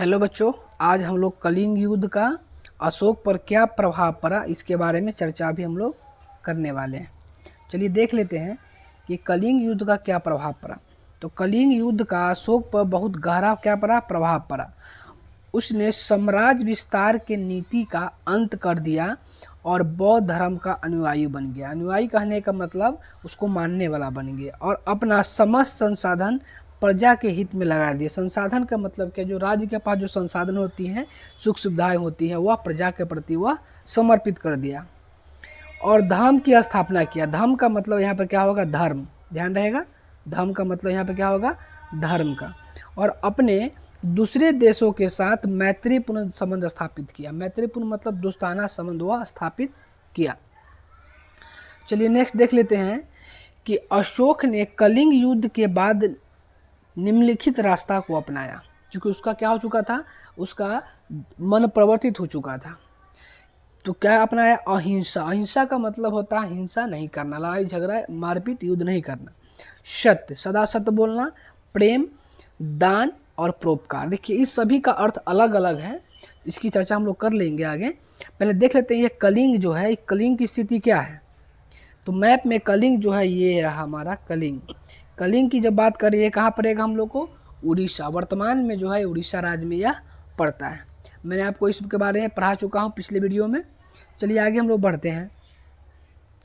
Hello बच्चों, आज हम लोग कलिंग युद्ध का अशोक पर क्या प्रभाव पड़ा इसके बारे में चर्चा भी हम लोग करने वाले हैं। चलिए देख लेते हैं कि कलिंग युद्ध का क्या प्रभाव पड़ा। तो कलिंग युद्ध का अशोक पर बहुत गहरा क्या पड़ा प्रभाव पड़ा। उसने साम्राज्य विस्तार के नीति का अंत कर दिया और बौद्ध धर्म का अनुयायी बन गया। अनुयायी कहने का मतलब उसको मानने वाला बन गया और अपना समस्त संसाधन प्रजा के हित में लगा दिए। संसाधन का मतलब क्या, जो राज्य के पास जो संसाधन होती हैं, सुख सुविधाएं होती हैं, वह प्रजा के प्रति वह समर्पित कर दिया और धर्म की स्थापना किया। धर्म का मतलब यहाँ पर क्या होगा, धर्म, ध्यान रहेगा। धर्म का मतलब यहाँ पर क्या होगा, धर्म का। और अपने दूसरे देशों के साथ मैत्रीपूर्ण संबंध स्थापित किया। मैत्रीपूर्ण मतलब दोस्ताना संबंध वह स्थापित किया। चलिए नेक्स्ट देख लेते हैं कि अशोक ने कलिंग युद्ध के बाद निम्नलिखित रास्ता को अपनाया। क्योंकि उसका क्या हो चुका था, उसका मन परिवर्तित हो चुका था। तो क्या अपनाया, अहिंसा। अहिंसा का मतलब होता है हिंसा नहीं करना, लड़ाई झगड़ा मारपीट युद्ध नहीं करना। सत्य, सदा सत्य बोलना, प्रेम, दान और परोपकार। देखिए इस सभी का अर्थ अलग अलग है, इसकी चर्चा हम लोग कर लेंगे आगे। पहले देख लेते हैं ये कलिंग जो है, कलिंग की स्थिति क्या है। तो मैप में कलिंग जो है ये रहा हमारा कलिंग। कलिंग की जब बात करें, ये कहाँ पड़ेगा हम लोग को, उड़ीसा। वर्तमान में जो है उड़ीसा राज्य में यह पड़ता है। मैंने आपको इसके बारे में पढ़ा चुका हूँ पिछले वीडियो में। चलिए आगे हम लोग बढ़ते हैं।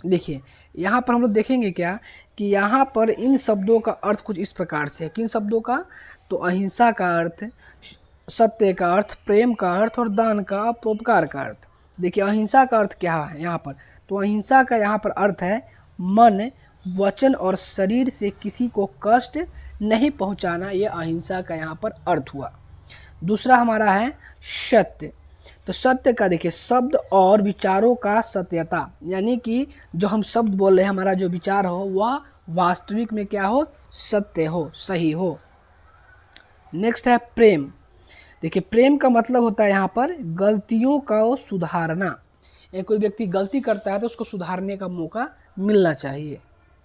देखिए यहाँ पर हम लोग देखेंगे क्या कि यहाँ पर इन शब्दों का अर्थ कुछ इस प्रकार से है। किन शब्दों का, तो अहिंसा का अर्थ, सत्य का अर्थ, प्रेम का अर्थ और दान का, परोपकार का अर्थ। देखिए अहिंसा का अर्थ क्या है यहाँ पर, तो अहिंसा का यहाँ पर अर्थ है मन, वचन और शरीर से किसी को कष्ट नहीं पहुँचाना। ये अहिंसा का यहाँ पर अर्थ हुआ। दूसरा हमारा है सत्य। तो सत्य का देखिए शब्द और विचारों का सत्यता, यानी कि जो हम शब्द बोल रहे हैं, हमारा जो विचार हो वह वास्तविक में क्या हो, सत्य हो, सही हो। नेक्स्ट है प्रेम। देखिए प्रेम का मतलब होता है यहाँ पर गलतियों का सुधारना। या कोई व्यक्ति गलती करता है तो उसको सुधारने का मौका मिलना चाहिए,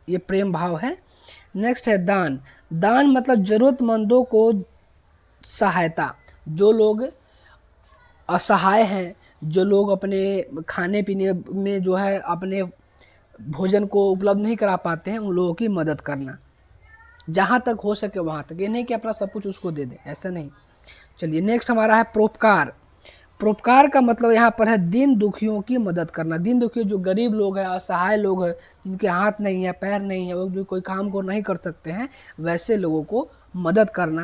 ये प्रेम भाव है। नेक्स्ट है दान। दान मतलब जरूरतमंदों को सहायता। जो लोग असहाय हैं, जो लोग अपने खाने पीने में जो है अपने भोजन को उपलब्ध नहीं करा पाते हैं, उन लोगों की मदद करना जहाँ तक हो सके वहाँ तक। ये नहीं कि अपना सब कुछ उसको दे दे, ऐसा नहीं। चलिए नेक्स्ट हमारा है परोपकार। परोपकार का मतलब यहाँ पर है दीन दुखियों की मदद करना। दीन दुखियों जो गरीब लोग हैं, असहाय लोग हैं, जिनके हाथ नहीं है, पैर नहीं है, वो जो कोई काम को नहीं कर सकते हैं, वैसे लोगों को मदद करना।